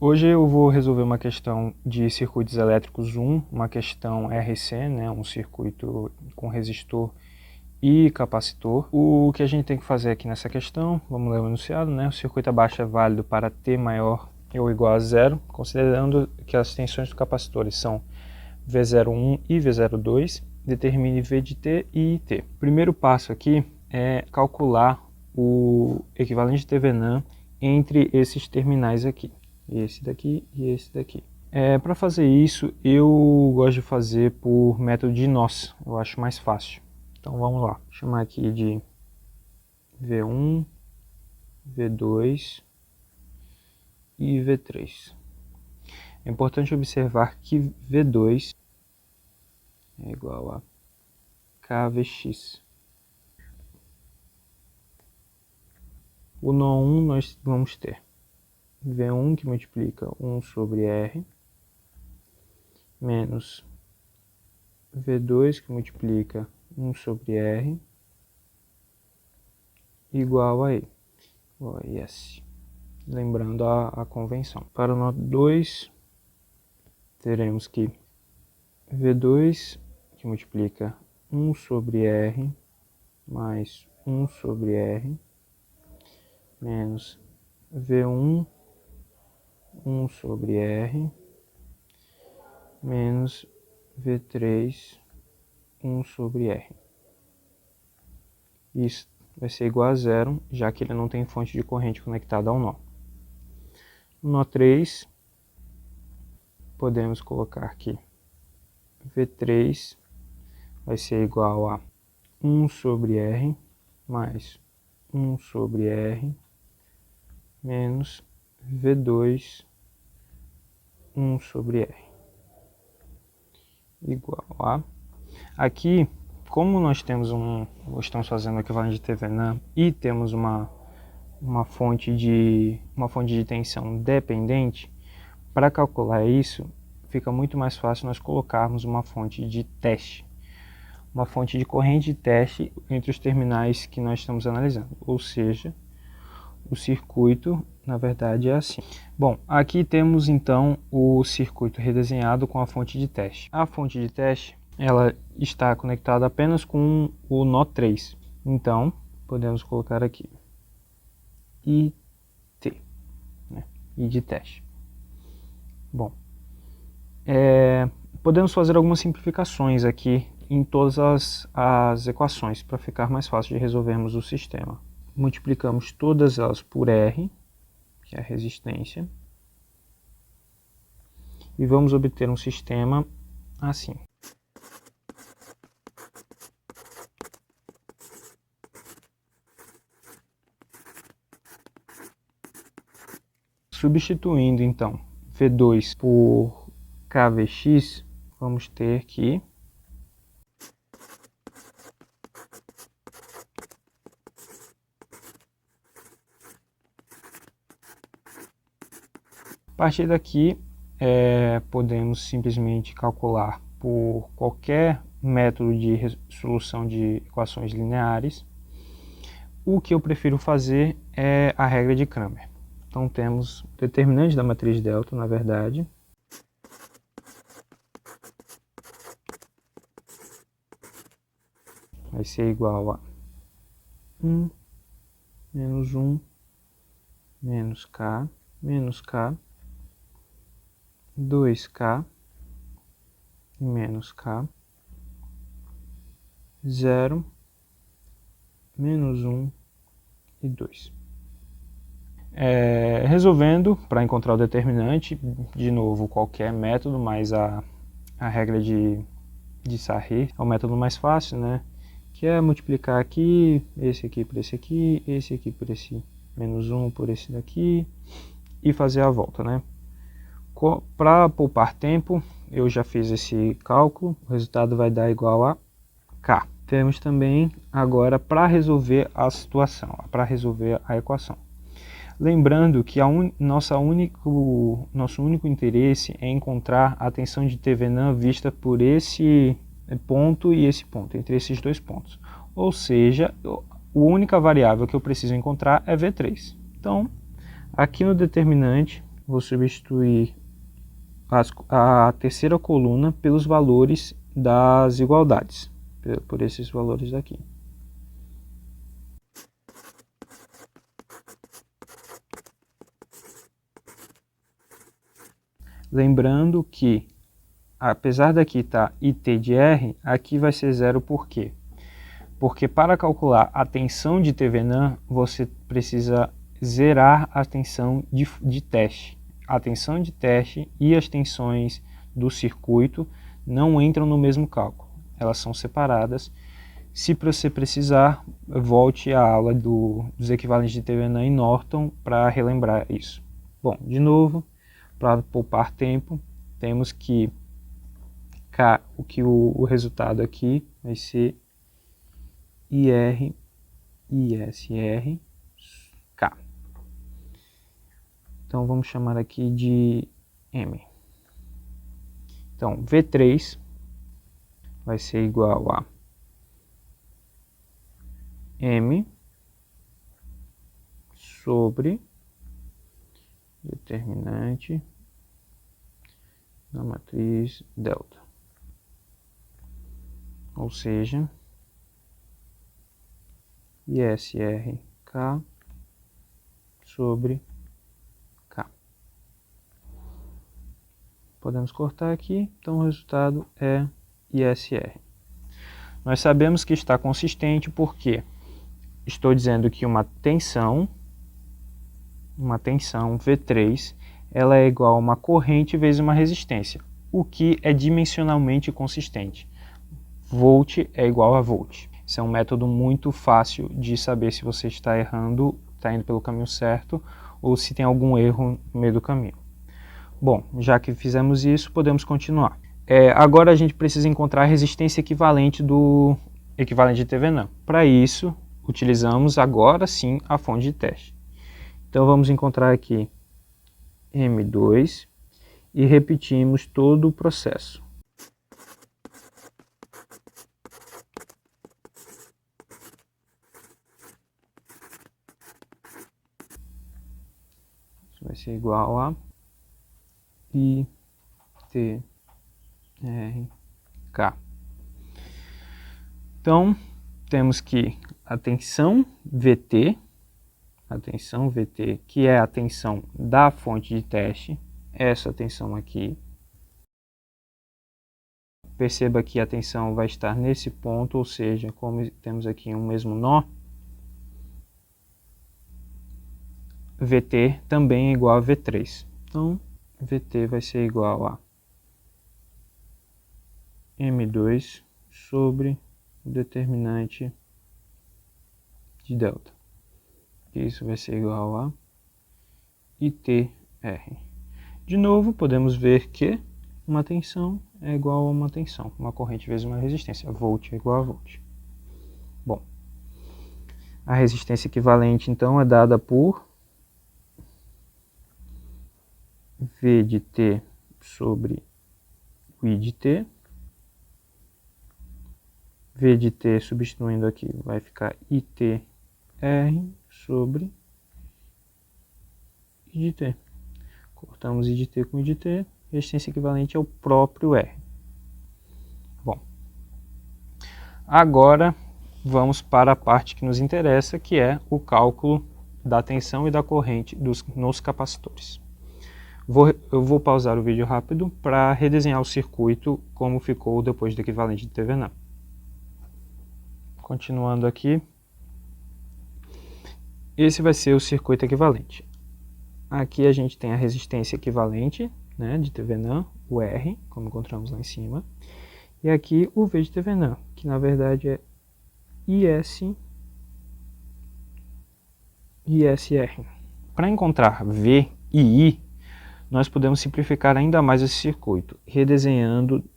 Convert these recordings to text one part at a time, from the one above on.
Hoje eu vou resolver uma questão de circuitos elétricos 1, uma questão RC, né, um circuito com resistor e capacitor. O que a gente tem que fazer aqui nessa questão, vamos ler o enunciado, né? O circuito abaixo é válido para T maior ou igual a zero, considerando que as tensões dos capacitores são V01 e V02, determine V de T e IT. O primeiro passo aqui é calcular o equivalente de Thevenin entre esses terminais aqui. Esse daqui e esse daqui. Para fazer isso, eu gosto de fazer por método de nós, eu acho mais fácil. Então vamos lá, vou chamar aqui de V1, V2 e V3. É importante observar que V2 é igual a KVX. O nó 1 nós vamos ter V1 que multiplica 1 sobre R, menos V2 que multiplica 1 sobre R, igual a E, ou a S. Lembrando a convenção. Para o nó 2, teremos que V2 que multiplica 1 sobre R, mais 1 sobre R, menos V1, 1 sobre R, menos V3, 1 sobre R. Isso vai ser igual a zero, já que ele não tem fonte de corrente conectada ao nó. No nó 3, podemos colocar aqui V3 vai ser igual a 1 sobre R, mais 1 sobre R, menos V2, 1 sobre R, igual a... Aqui, como nós temos estamos fazendo o equivalente de Thevenin e temos uma fonte de tensão dependente, para calcular isso, fica muito mais fácil nós colocarmos uma fonte de teste, uma fonte de corrente de teste entre os terminais que nós estamos analisando, ou seja, o circuito, na verdade, é assim. Bom, aqui temos então o circuito redesenhado com a fonte de teste. A fonte de teste, ela está conectada apenas com o nó 3. Então, podemos colocar aqui IT, né? I de teste. Bom, podemos fazer algumas simplificações aqui em todas as equações para ficar mais fácil de resolvermos o sistema. Multiplicamos todas elas por R, que é a resistência, e vamos obter um sistema assim. Substituindo então V2 por KVX, vamos ter que a partir daqui podemos simplesmente calcular por qualquer método de solução de equações lineares. O que eu prefiro fazer é a regra de Cramer. Então temos o determinante da matriz delta, na verdade, vai ser igual a 1 menos 1 menos K, 2K menos K, 0, menos 1 e 2. Resolvendo, para encontrar o determinante, de novo, qualquer método, mas a regra de Sarré é o método mais fácil, né? Que é multiplicar aqui, esse aqui por esse aqui por esse menos 1 por esse daqui, e fazer a volta, né? Para poupar tempo, eu já fiz esse cálculo, o resultado vai dar igual a K. Temos também agora para resolver a situação, para resolver a equação. Lembrando que nosso único interesse é encontrar a tensão de Thevenin vista por esse ponto e esse ponto, entre esses dois pontos. Ou seja, a única variável que eu preciso encontrar é V3. Então, aqui no determinante, vou substituir a terceira coluna pelos valores das igualdades, por esses valores daqui. Lembrando que, apesar daqui estar IT de R, aqui vai ser 0 por quê? Porque para calcular a tensão de TVNAM, você precisa zerar a tensão de teste. A tensão de teste e as tensões do circuito não entram no mesmo cálculo, elas são separadas. Se você precisar, volte à aula dos equivalentes de TVNAM e Norton para relembrar isso. Bom, de novo, para poupar tempo, temos que o resultado aqui vai ser IR, ISR, K. Então vamos chamar aqui de M. Então V3 vai ser igual a M sobre determinante da matriz delta. Ou seja, ISRK sobre K. Podemos cortar aqui, então o resultado é ISR. Nós sabemos que está consistente porque estou dizendo que uma tensão V3, ela é igual a uma corrente vezes uma resistência, o que é dimensionalmente consistente. Volt é igual a volt. Isso é um método muito fácil de saber se você está errando, está indo pelo caminho certo, ou se tem algum erro no meio do caminho. Bom, já que fizemos isso, podemos continuar. Agora a gente precisa encontrar a resistência equivalente do equivalente de TVNAM. Para isso, utilizamos agora sim a fonte de teste. Então vamos encontrar aqui M2 e repetimos todo o processo. Isso vai ser igual a ITRK. Então, temos que a tensão VT, que é a tensão da fonte de teste, essa tensão aqui. Perceba que a tensão vai estar nesse ponto, ou seja, como temos aqui um mesmo nó, VT também é igual a V3. Então, VT vai ser igual a M2 sobre o determinante de delta. Isso vai ser igual a ITR. De novo, podemos ver que uma tensão é igual a uma tensão, uma corrente vezes uma resistência. Volt é igual a volt. Bom, a resistência equivalente, então, é dada por V de T sobre o I de T. V de T, substituindo aqui, vai ficar ITR sobre I de T. Cortamos I de T com I de T, resistência equivalente é o próprio R. Bom, agora vamos para a parte que nos interessa, que é o cálculo da tensão e da corrente nos capacitores. Eu vou pausar o vídeo rápido para redesenhar o circuito como ficou depois do equivalente de TVNAM. Continuando aqui, esse vai ser o circuito equivalente. Aqui a gente tem a resistência equivalente, né, de TVNAM, o R, como encontramos lá em cima. E aqui o V de TVNAM, que na verdade é ISR. Para encontrar V e I, nós podemos simplificar ainda mais esse circuito, redesenhando,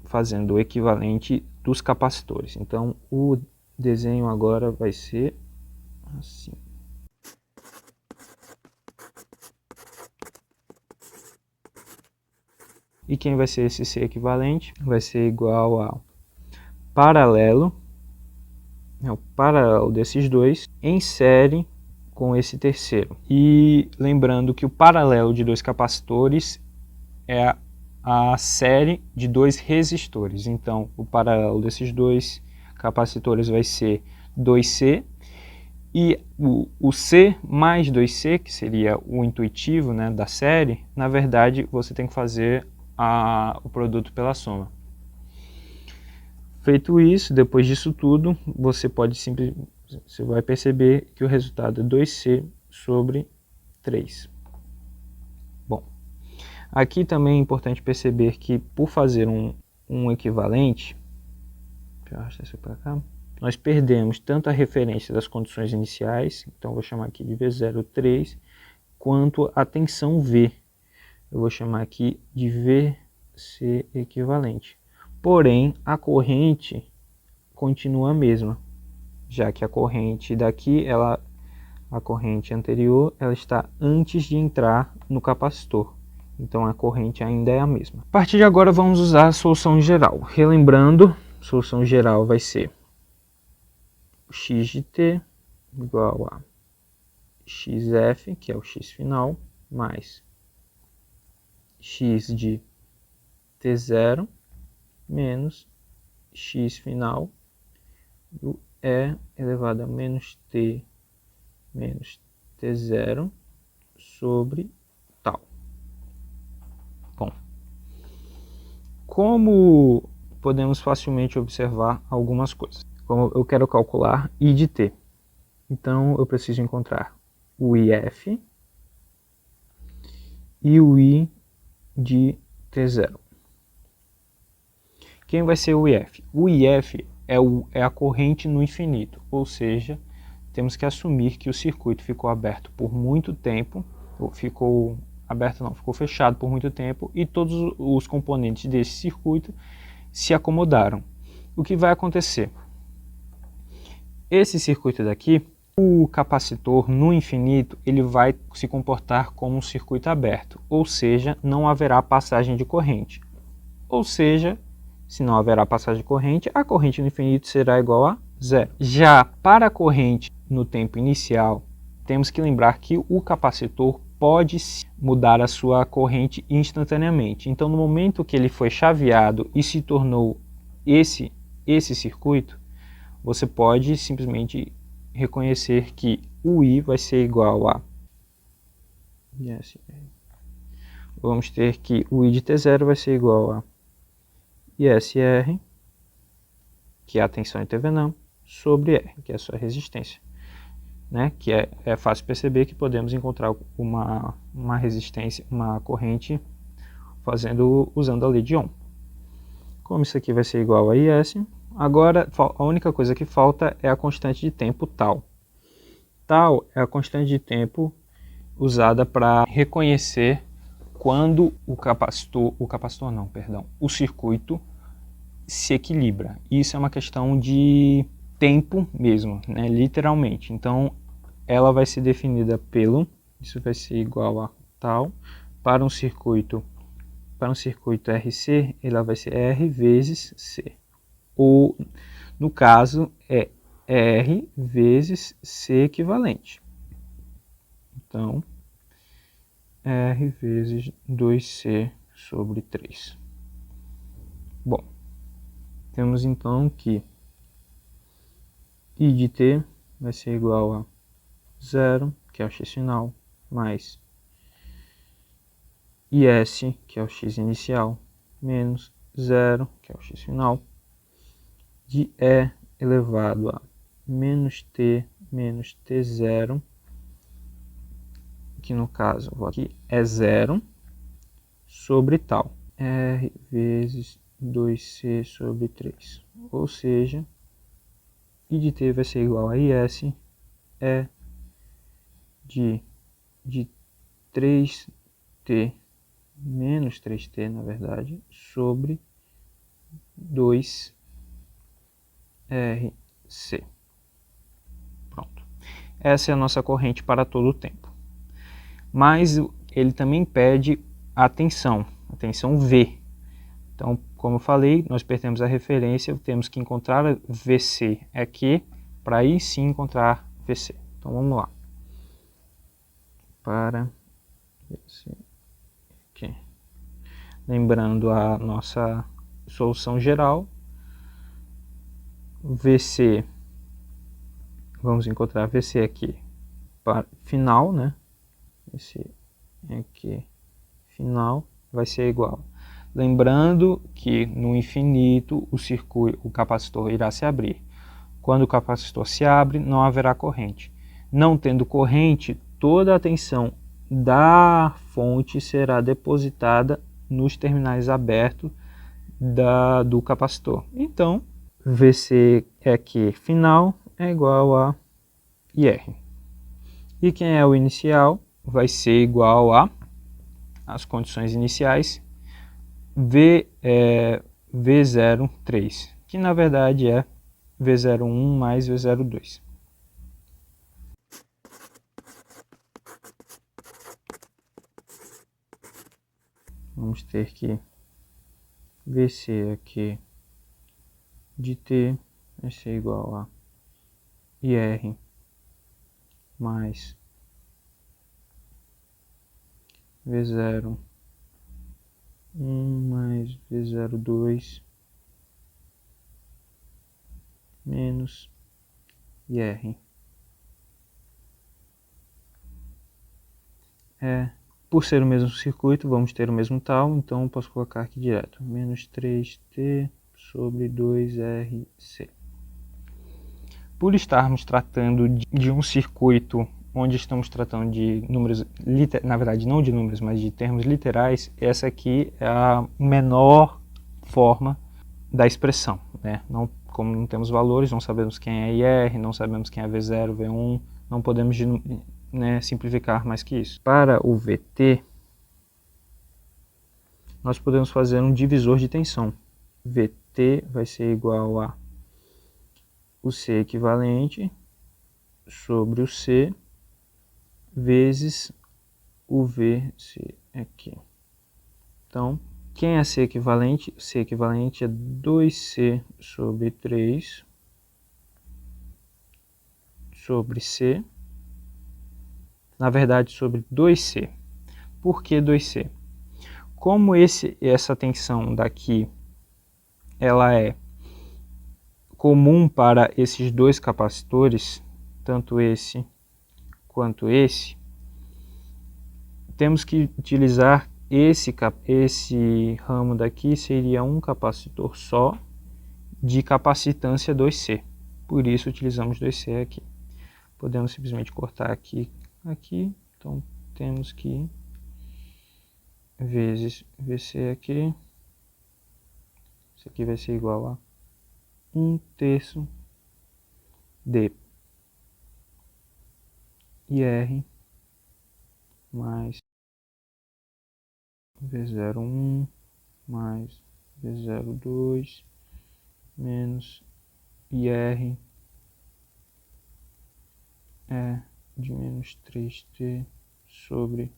fazendo o equivalente dos capacitores. Então, o desenho agora vai ser assim. E quem vai ser esse C equivalente? Vai ser igual a paralelo, é o paralelo desses dois, em série com esse terceiro. E lembrando que o paralelo de dois capacitores é a série de dois resistores. Então, o paralelo desses dois capacitores vai ser 2C, e o C mais 2C, que seria o intuitivo, né, da série, na verdade você tem que fazer o produto pela soma. Feito isso, depois disso tudo, você vai perceber que o resultado é 2C sobre 3. Bom, aqui também é importante perceber que por fazer um equivalente, deixa eu arrastar isso para cá, nós perdemos tanto a referência das condições iniciais, então vou chamar aqui de V03, quanto a tensão V. Eu vou chamar aqui de VC equivalente. Porém, a corrente continua a mesma, já que a corrente daqui, a corrente anterior, ela está antes de entrar no capacitor. Então a corrente ainda é a mesma. A partir de agora vamos usar a solução geral. Relembrando, a solução geral vai ser x de t igual a xf, que é o x final, mais x de t0 menos x final do E elevado a menos t0 sobre tal. Bom, como podemos facilmente observar algumas coisas. Como eu quero calcular I de t, então eu preciso encontrar o IF e o I de t0. Quem vai ser o IF? O IF é a corrente no infinito, ou seja, temos que assumir que o circuito ficou aberto por muito tempo, ficou fechado por muito tempo, e todos os componentes desse circuito se acomodaram. O que vai acontecer? Esse circuito daqui, o capacitor no infinito, ele vai se comportar como um circuito aberto, ou seja, não haverá passagem de corrente. Ou seja, se não haverá passagem de corrente, a corrente no infinito será igual a zero. Já para a corrente no tempo inicial, temos que lembrar que o capacitor pode mudar a sua corrente instantaneamente. Então, no momento que ele foi chaveado e se tornou esse circuito, você pode simplesmente reconhecer que o I vai ser igual a... Vamos ter que o I de T0 vai ser igual a ISR, que é a tensão em Thevenin, sobre R, que é a sua resistência. Né? Que é fácil perceber que podemos encontrar uma resistência, uma corrente usando a lei de Ohm. Como isso aqui vai ser igual a IS, agora a única coisa que falta é a constante de tempo tal. Tal é a constante de tempo usada para reconhecer quando o circuito se equilibra. Isso é uma questão de tempo mesmo, né? Literalmente. Então, ela vai ser definida isso vai ser igual a tal, para um circuito RC, ela vai ser R vezes C. Ou, no caso, é R vezes C equivalente. Então, R vezes 2C sobre 3. Bom, temos então que I de t vai ser igual a 0, que é o x final, mais IS, que é o x inicial, menos 0, que é o x final, de E elevado a menos t0, que no caso aqui é 0, sobre tal, R vezes 2C sobre 3. Ou seja, I de t vai ser igual a IS, E de 3t, menos 3t na verdade, sobre 2RC. Pronto. Essa é a nossa corrente para todo o tempo. Mas ele também pede a tensão V. Então, como eu falei, nós perdemos a referência, temos que encontrar VC aqui, para aí sim encontrar VC. Então vamos lá. para VC aqui. Lembrando a nossa solução geral, VC, vamos encontrar VC aqui para final, né? VC aqui final vai ser igual. Lembrando que no infinito o capacitor irá se abrir. Quando o capacitor se abre, não haverá corrente. Não tendo corrente, toda a tensão da fonte será depositada nos terminais abertos do capacitor. Então, VC aqui final é igual a IR. E quem é o inicial vai ser igual a as condições iniciais V03, que na verdade é V01 mais V02. Vamos ter que VC aqui de T vai ser igual a IR mais V01 mais V02 menos IR. Por ser o mesmo circuito, vamos ter o mesmo tal, então eu posso colocar aqui direto. Menos 3T sobre 2RC. Por estarmos tratando de um circuito onde estamos tratando de números, na verdade não de números, mas de termos literais, essa aqui é a menor forma da expressão, né? Como não temos valores, não sabemos quem é IR, não sabemos quem é V0, V1, não podemos simplificar mais que isso. Para o VT, nós podemos fazer um divisor de tensão. VT vai ser igual a o C equivalente sobre o C vezes o VC aqui. Então, quem é C equivalente? C equivalente é 2C sobre 3 sobre C. Na verdade, sobre 2C. Por que 2C? Como essa tensão daqui ela é comum para esses dois capacitores, tanto esse quanto esse, temos que utilizar esse ramo daqui, seria um capacitor só de capacitância 2C. Por isso utilizamos 2C aqui. Podemos simplesmente cortar aqui. Então temos que vezes VC aqui. Isso aqui vai ser igual a 1/3 de IR mais V01 mais V02 menos IR de menos 3T sobre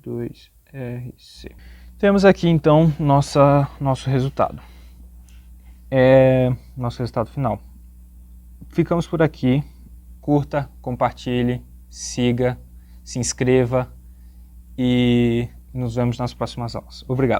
2RC. Temos aqui então nosso resultado. Nosso resultado final. Ficamos por aqui. Curta, compartilhe, siga, se inscreva e nos vemos nas próximas aulas. Obrigado.